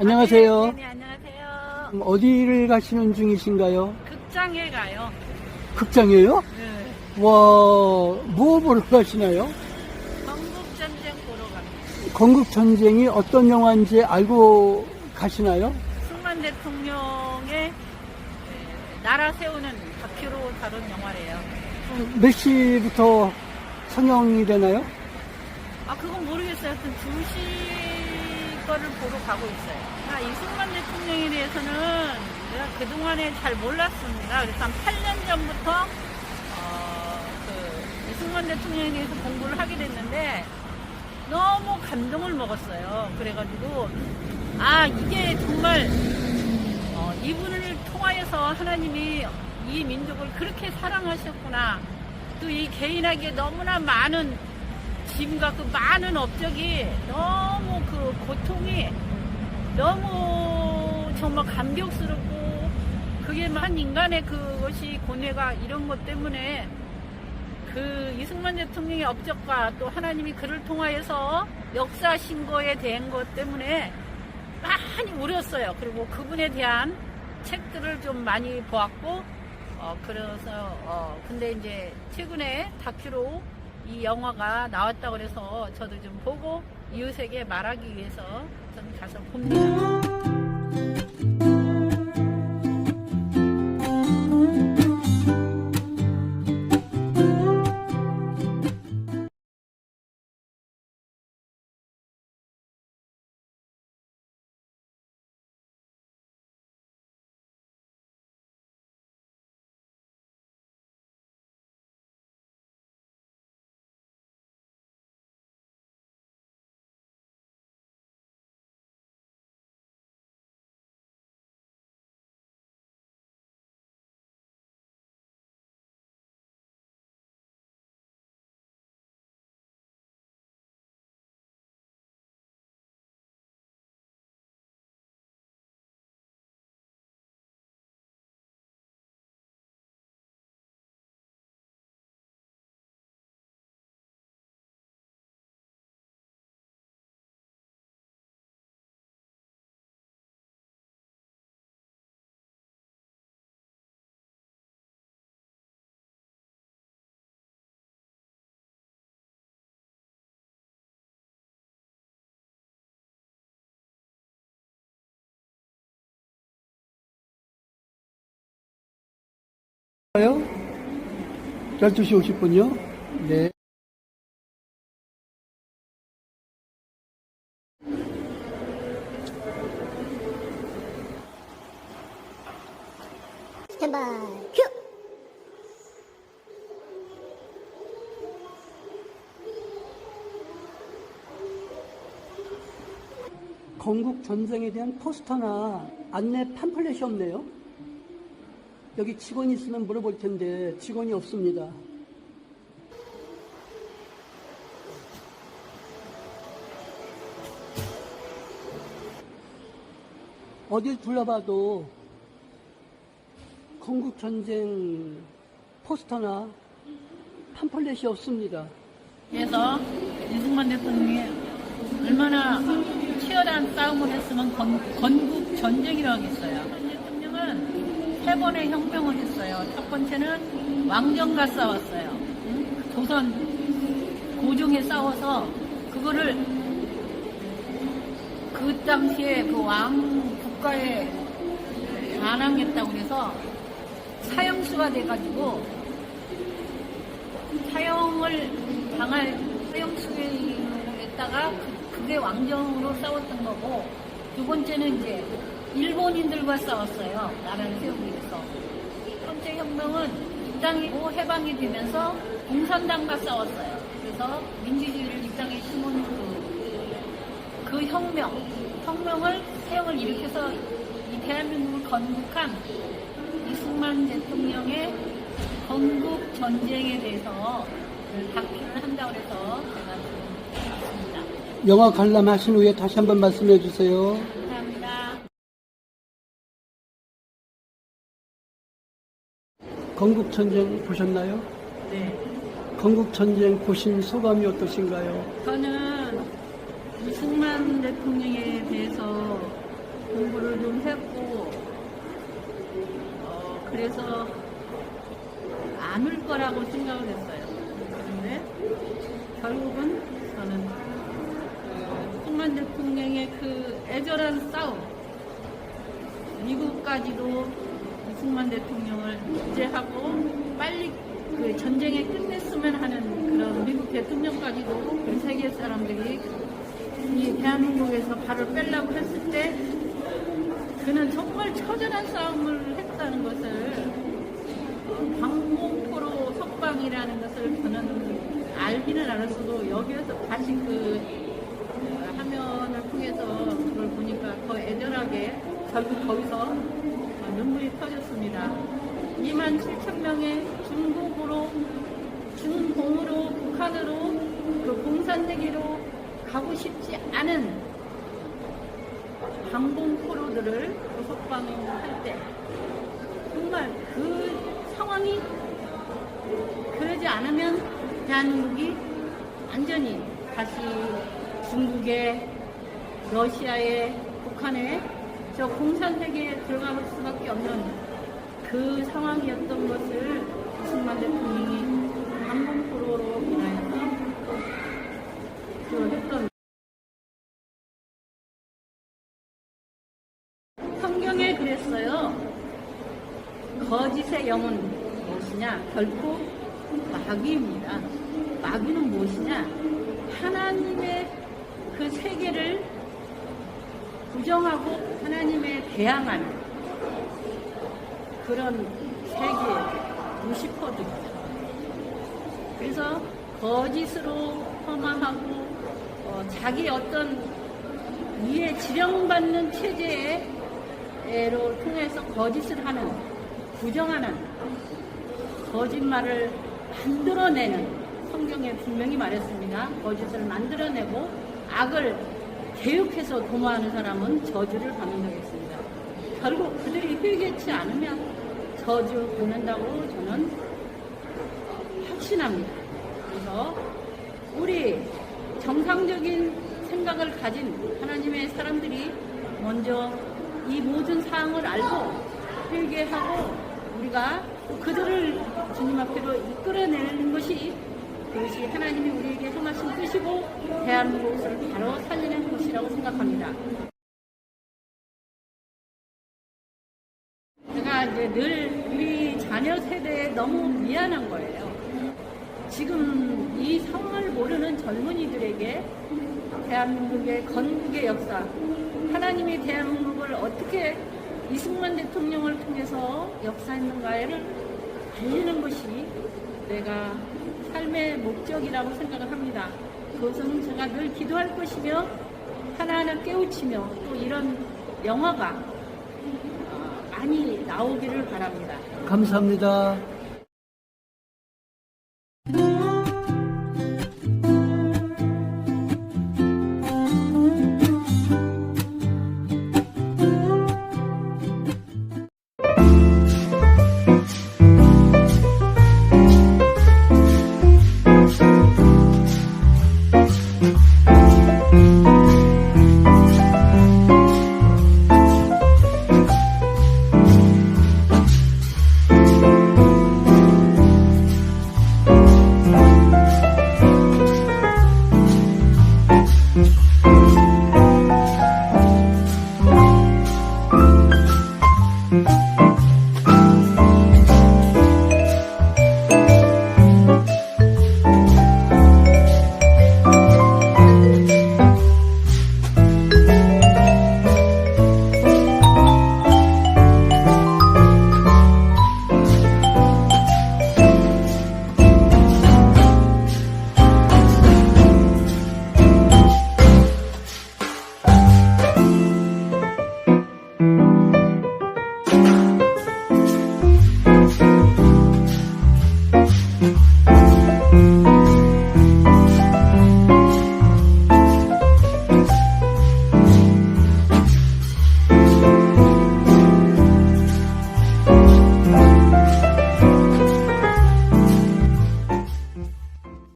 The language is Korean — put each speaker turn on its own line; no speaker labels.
안녕하세요.
네, 안녕하세요.
어디를 가시는 중이신가요?
극장에 가요.
극장이에요?
네.
와, 뭐 보러 가시나요?
건국전쟁 보러 갑니다.
건국전쟁이 어떤 영화인지 알고 가시나요?
승만 대통령의 나라 세우는 다큐로 다룬 영화래요.
몇 시부터 상영이 되나요?
그건 모르겠어요. 하여튼 2시 거를 보러 가고 있어요. 이승만 대통령에 대해서는 내가 그동안에 잘 몰랐습니다. 그래서 한 8년 전부터 이승만 대통령에 대해서 공부를 하게 됐는데 너무 감동을 먹었어요. 그래가지고 이게 정말 이분을 통하여서 하나님이 이 민족을 그렇게 사랑하셨구나. 또 이 개인에게 너무나 많은 짐과 그 많은 업적이 너무 그 고통이 너무 정말 감격스럽고 그게 한 인간의 그것이 고뇌가 이런 것 때문에 그 이승만 대통령의 업적과 또 하나님이 그를 통하여서 역사하신 거에 대한 것 때문에 많이 울었어요. 그리고 그분에 대한 책들을 좀 많이 보았고 그래서 근데 이제 최근에 다큐로 이 영화가 나왔다고 그래서 저도 좀 보고 이웃에게 말하기 위해서 저는 가서 봅니다.
요 12시 50분이요? 네.
스탠바이 큐!
건국전쟁에 대한 포스터나 안내 팜플렛이 없네요. 여기 직원이 있으면 물어볼 텐데 직원이 없습니다. 어딜 둘러봐도 건국전쟁 포스터나 팜플렛이 없습니다.
그래서 이승만 대통령이 얼마나 치열한 싸움을 했으면 건국 전쟁이라고 했어요. 이승만 대통령은 3번의 혁명을 했어요. 첫 번째는 왕정과 싸웠어요. 조선 고종에 싸워서 그거를 그 당시에 그 왕 국가에 반항했다고 해서 사형수가 돼가지고 사형을 당할 사형수에 했다가 그게 왕정으로 싸웠던 거고, 두 번째는 이제 일본인들과 싸웠어요. 나라를 세우기 위해서. 첫 번째 혁명은 이 땅이 해방이 되면서 공산당과 싸웠어요. 그래서 민주주의를 이 땅에 심은 그 혁명을 세형을 일으켜서 이 대한민국을 건국한 이승만 대통령의 건국 전쟁에 대해서 다큐를 한다고 해서 제가 좀 했습니다.
영화 관람하신 후에 다시 한번 말씀해 주세요.
감사합니다.
건국전쟁 보셨나요?
네.
건국전쟁 보신 소감이 어떠신가요?
저는 이승만 대통령에 대해서 공부를 좀 했고, 그래서 안 올 거라고 생각을 했어요. 그런데 결국은 저는 이승만 대통령의 그 애절한 싸움, 미국까지도 이승만 대통령을 제재하고 빨리 그 전쟁에 끝냈으면 하는 그런 미국 대통령까지도 그 세계 사람들이 이 대한민국에서 발을 빼려고 했을 때 그는 정말 처절한 싸움을 했다는 것을 방공포로 석방이라는 것을 저는 알기는 알았어도 여기에서 다시 그 화면을 통해서 그걸 보니까 더 애절하게 결국 거기서 눈물이 터졌습니다. 27,000명의 중공으로 북한으로 그 공산대기로 가고 싶지 않은 방공포로들을 석방할 때 정말 그 상황이 그러지 않으면 대한민국이 완전히 다시 중국에 러시아에 북한에 저 공산세계에 들어갈 수밖에 없는 그 상황이었던 것을 이승만 대통령이 방공포로로 인하여서 그 했던 성경에 그랬어요. 거짓의 영은 무엇이냐? 결코 마귀입니다. 마귀는 무엇이냐? 하나님의 그 세계를 부정하고 하나님에 대항하는 그런 세계 루시퍼들이죠. 그래서 거짓으로 폄하하고 자기 어떤 위에 지령받는 체제로 통해서 거짓을 하는, 부정하는 거짓말을 만들어내는, 성경에 분명히 말했습니다. 거짓을 만들어내고 악을 계획해서 도모하는 사람은 저주를 받는다고 했습니다. 결국 그들이 회개치 않으면 저주 받는다고 저는 확신합니다. 그래서 우리 정상적인 생각을 가진 하나님의 사람들이 먼저 이 모든 사항을 알고 회개하고 우리가 그들을 주님 앞으로 이끌어내는 것이, 그것이 하나님이 우리에게 행하신 뜻이고 대한민국을 바로 살리는 것이라고 생각합니다. 제가 이제 늘 우리 자녀 세대에 너무 미안한 거예요. 지금 이 상황을 모르는 젊은이들에게 대한민국의 건국의 역사, 하나님이 대한민국을 어떻게 이승만 대통령을 통해서 역사했는가를 알리는 것이 내가 삶의 목적이라고 생각을 합니다. 그것은 제가 늘 기도할 것이며 하나하나 깨우치며 또 이런 영화가 많이 나오기를 바랍니다.
감사합니다.